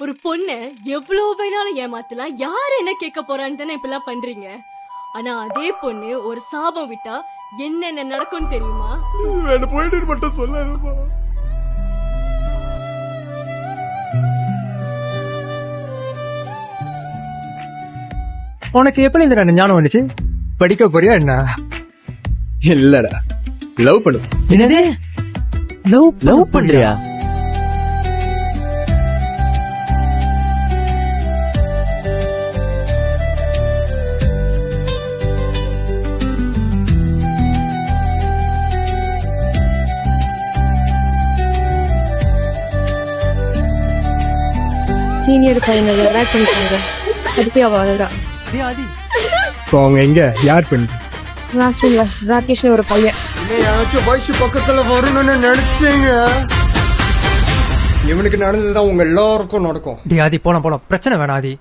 ஒரு பொண்ண எவ்வளவு வேணாலும் ஏமாத்தலாம், யாரு என்ன கேட்க போறான்னு தானே இப்பெல்லாம் பண்றீங்க. ஆனா அதே பொண்ணு ஒரு சாபம் விட்டா என்னென்ன நடக்கும் தெரியுமா? வேணும் போயிட்டு மட்டும் சொல்லாதம்மா. உனக்கு எப்படி இந்த ஞானம் வந்துச்சு? படிக்க போறியா என்ன? இல்லடா, லவ் பண்ணு. என்னது? லவ் பண்றியா? சீனியர் பையனை ரெட் பண்ணிட்டாங்க. அதுக்கு அவ அழுறா. இப்போ அவங்க எங்க? யார் பண்ணு? கிளாஸ் ரூம்ல ராகேஷ்னு ஒரு பையன். யாராச்சும் வயசு பக்கத்துல வரணும்னு நினைச்சீங்க. இவனுக்கு நடந்ததுதான் உங்க எல்லாருக்கும் நடக்கும். ஆதி போலாம் பிரச்சனை வேணாம் ஆதி.